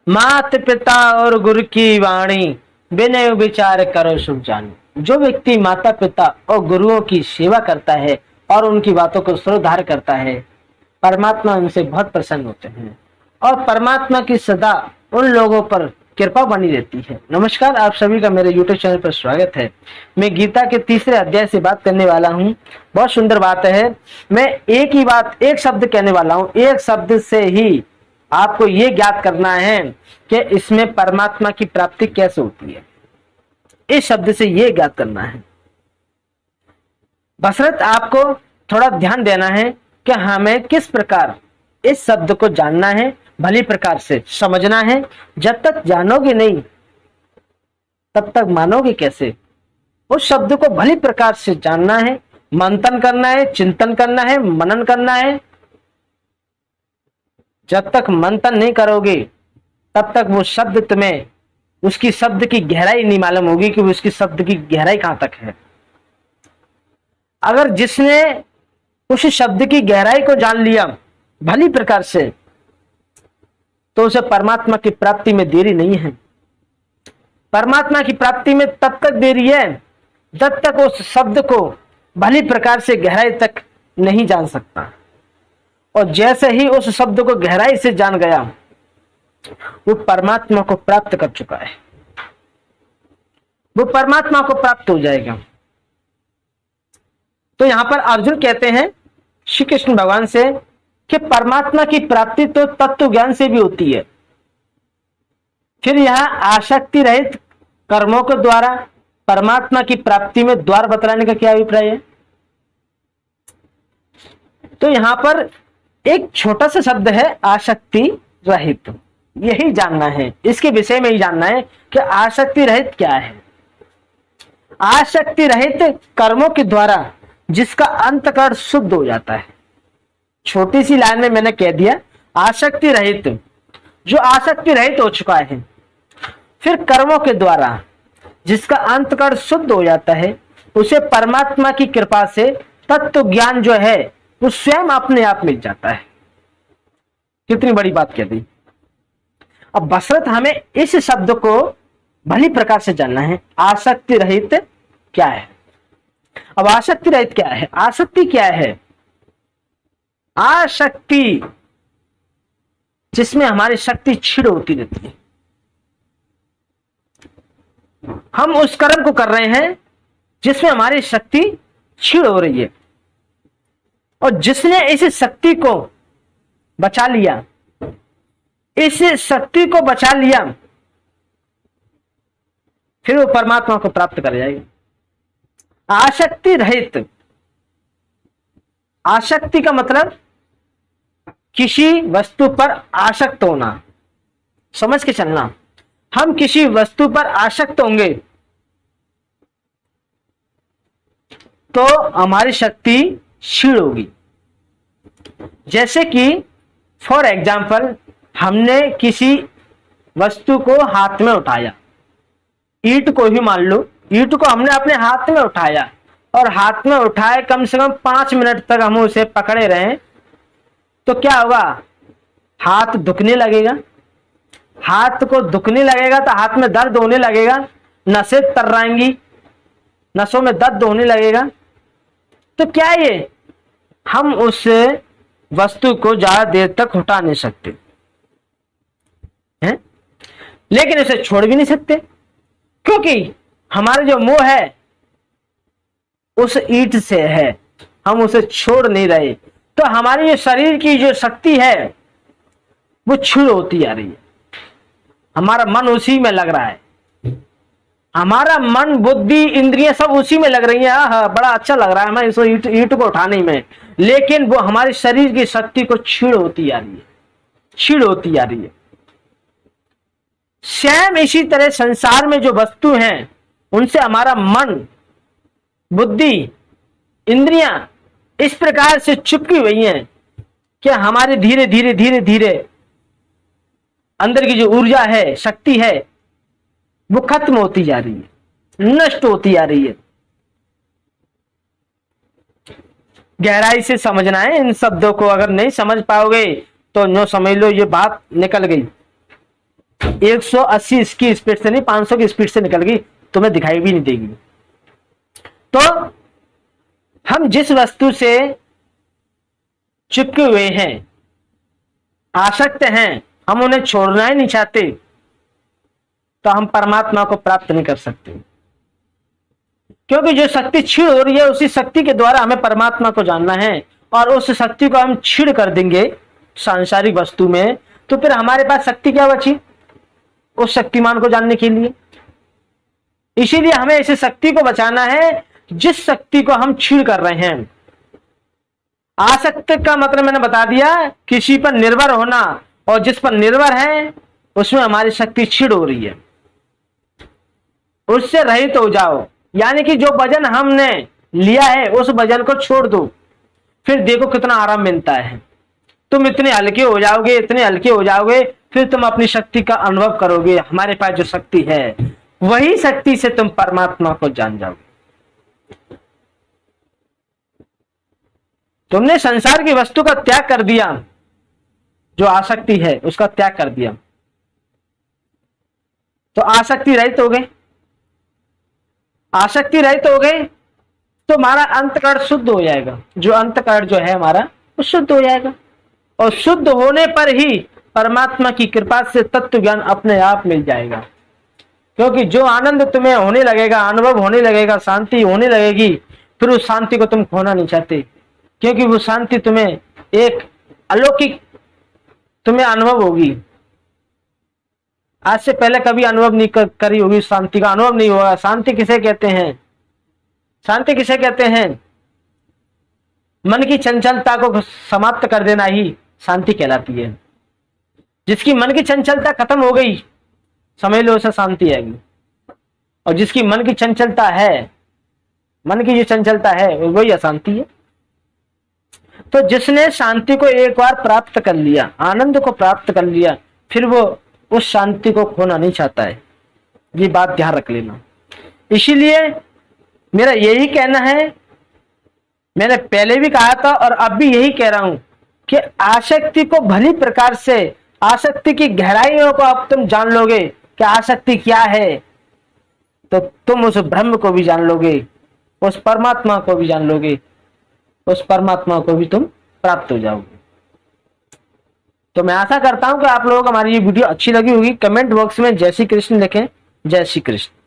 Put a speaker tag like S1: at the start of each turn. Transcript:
S1: मात पिता और गुरु की वाणी, विनय विचार करो सुख जानी। जो व्यक्ति माता पिता और गुरुओं की सेवा करता है और उनकी बातों को श्रद्धार करता है, परमात्मा उनसे बहुत प्रसन्न होते हैं और परमात्मा की सदा उन लोगों पर कृपा बनी रहती है। नमस्कार, आप सभी का मेरे YouTube चैनल पर स्वागत है। मैं गीता के तीसरे अध्याय से बात करने वाला हूँ। बहुत सुंदर बात है। मैं एक ही बात, एक शब्द कहने वाला हूँ। एक शब्द से ही आपको ये ज्ञात करना है कि इसमें परमात्मा की प्राप्ति कैसे होती है। इस शब्द से ये ज्ञात करना है। बशर्त आपको थोड़ा ध्यान देना है कि हमें किस प्रकार इस शब्द को जानना है, भली प्रकार से समझना है। जब तक जानोगे नहीं तब तक मानोगे कैसे। उस शब्द को भली प्रकार से जानना है, मंथन करना है, चिंतन करना है, मनन करना है। जब तक मंथन नहीं करोगे तब तक वो शब्द तुम्हें, उसकी शब्द की गहराई नहीं मालूम होगी कि उसकी शब्द की गहराई कहां तक है। अगर जिसने उस शब्द की गहराई को जान लिया भली प्रकार से, तो उसे परमात्मा की प्राप्ति में देरी नहीं है। परमात्मा की प्राप्ति में तब तक देरी है जब तक उस शब्द को भली प्रकार से गहराई तक नहीं जान सकता। और जैसे ही उस शब्द को गहराई से जान गया, वो परमात्मा को प्राप्त कर चुका है। वो परमात्मा को प्राप्त हो जाएगा। तो यहां पर अर्जुन कहते हैं श्री कृष्ण भगवान से कि परमात्मा की प्राप्ति तो तत्व ज्ञान से भी होती है। फिर यह आसक्ति रहित कर्मों के द्वारा परमात्मा की प्राप्ति में द्वार बतलाने का क्या अभिप्राय है। तो यहां पर एक छोटा सा शब्द है आसक्ति रहित। यही जानना है, इसके विषय में ही जानना है कि आसक्ति रहित क्या है। आसक्ति रहित कर्मों के द्वारा जिसका अंतकरण शुद्ध हो जाता है। छोटी सी लाइन में मैंने कह दिया आसक्ति रहित, जो आसक्ति रहित हो चुका है। फिर कर्मों के द्वारा जिसका अंतकरण शुद्ध हो जाता है, उसे परमात्मा की कृपा से तत्व ज्ञान जो है वो स्वयं अपने आप मिल जाता है। कितनी बड़ी बात कह दी। अब बशर्त हमें इस शब्द को भली प्रकार से जानना है, आसक्ति रहित क्या है। अब आसक्ति रहित क्या है, आसक्ति क्या है। आसक्ति जिसमें हमारी शक्ति क्षीण होती रहती है। हम उस कर्म को कर रहे हैं जिसमें हमारी शक्ति क्षीण हो रही है, और जिसने इस शक्ति को बचा लिया, इस शक्ति को बचा लिया, फिर वो परमात्मा को प्राप्त कर जाएगा। आसक्ति रहित, आसक्ति का मतलब किसी वस्तु पर आसक्त होना। समझ के चलना, हम किसी वस्तु पर आसक्त होंगे तो हमारी शक्ति क्षीण होगी। जैसे कि फॉर एग्जाम्पल हमने किसी वस्तु को हाथ में उठाया, ईंट को ही मान लो, ईंट को हमने अपने हाथ में उठाया और हाथ में उठाए कम से कम 5 मिनट तक हम उसे पकड़े रहे, तो क्या होगा, हाथ दुखने लगेगा। हाथ को दुखने लगेगा तो हाथ में दर्द होने लगेगा, नसें तर्राएंगी, नसों में दर्द होने लगेगा। तो क्या ये हम उस वस्तु को ज्यादा देर तक उठा नहीं सकते हैं, लेकिन उसे छोड़ भी नहीं सकते, क्योंकि हमारा जो मोह है उस ईंट से है, हम उसे छोड़ नहीं रहे। तो हमारी ये शरीर की जो शक्ति है वो क्षीण होती आ रही है। हमारा मन उसी में लग रहा है, हमारा मन बुद्धि इंद्रियां सब उसी में लग रही हैं। हाँ, बड़ा अच्छा लग रहा है हमें इस ईंट को उठाने में, लेकिन वो हमारे शरीर की शक्ति को क्षीण होती आ रही है, क्षीण होती आ रही है। सेम इसी तरह संसार में जो वस्तु हैं उनसे हमारा मन बुद्धि इंद्रियां इस प्रकार से चिपकी हुई हैं कि हमारे धीरे धीरे धीरे धीरे अंदर की जो ऊर्जा है, शक्ति है, वो खत्म होती जा रही है, नष्ट होती जा रही है। गहराई से समझना है इन शब्दों को। अगर नहीं समझ पाओगे तो नो समझ लो ये बात निकल गई। 180 इसकी स्पीड से नहीं, 500 की स्पीड से निकल गई, तुम्हें दिखाई भी नहीं देगी। तो हम जिस वस्तु से चिपके हुए हैं, आसक्त हैं, हम उन्हें छोड़ना ही नहीं चाहते, तो हम परमात्मा को प्राप्त नहीं कर सकते। क्योंकि जो शक्ति क्षीण हो रही है, उसी शक्ति के द्वारा हमें परमात्मा को जानना है, और उस शक्ति को हम क्षीण कर देंगे सांसारिक वस्तु में, तो फिर हमारे पास शक्ति क्या बची उस शक्तिमान को जानने के लिए। इसीलिए हमें इस शक्ति को बचाना है जिस शक्ति को हम क्षीण कर रहे हैं। आसक्त का मतलब मैंने बता दिया, किसी पर निर्भर होना, और जिस पर निर्भर है उसमें हमारी शक्ति क्षीण हो रही है, उससे रहित हो जाओ। यानी कि जो वजन हमने लिया है उस वजन को छोड़ दो, फिर देखो कितना आराम मिलता है। तुम इतने हल्के हो जाओगे, इतने हल्के हो जाओगे, फिर तुम अपनी शक्ति का अनुभव करोगे। हमारे पास जो शक्ति है वही शक्ति से तुम परमात्मा को जान जाओगे। तुमने संसार की वस्तु का त्याग कर दिया, जो आसक्ति है उसका त्याग कर दिया, तो आसक्ति रहित हो गए। आसक्ति रहित हो गए तो हमारा अंतकरण शुद्ध हो जाएगा। जो अंतकरण जो है हमारा वो शुद्ध हो जाएगा, और शुद्ध होने पर ही परमात्मा की कृपा से तत्व ज्ञान अपने आप मिल जाएगा। क्योंकि जो आनंद तुम्हें होने लगेगा, अनुभव होने लगेगा, शांति होने लगेगी, फिर उस शांति को तुम खोना नहीं चाहते, क्योंकि वो शांति तुम्हें एक अलौकिक तुम्हें अनुभव होगी। आज से पहले कभी अनुभव नहीं करी होगी, शांति का अनुभव नहीं होगा। शांति किसे कहते हैं? शांति किसे कहते हैं? मन की चंचलता को समाप्त कर देना ही शांति कहलाती है। जिसकी मन की चंचलता खत्म हो गई, समझ लो उसे शांति आएगी। और जिसकी मन की चंचलता है, मन की जो चंचलता है वही अशांति है। तो जिसने शांति को एक बार प्राप्त कर लिया, आनंद को प्राप्त कर लिया, फिर वो उस शांति को खोना नहीं चाहता है। ये बात ध्यान रख लेना। इसीलिए मेरा यही कहना है, मैंने पहले भी कहा था और अब भी यही कह रहा हूं कि आसक्ति को भली प्रकार से, आसक्ति की गहराइयों को अब तुम जान लोगे कि आसक्ति क्या है, तो तुम उस ब्रह्म को भी जान लोगे, उस परमात्मा को भी जान लोगे, उस परमात्मा को भी तुम प्राप्त हो जाओगे। तो मैं आशा करता हूं कि आप लोगों को हमारी ये वीडियो अच्छी लगी होगी। कमेंट बॉक्स में जय श्री कृष्ण लिखें। जय श्री कृष्ण।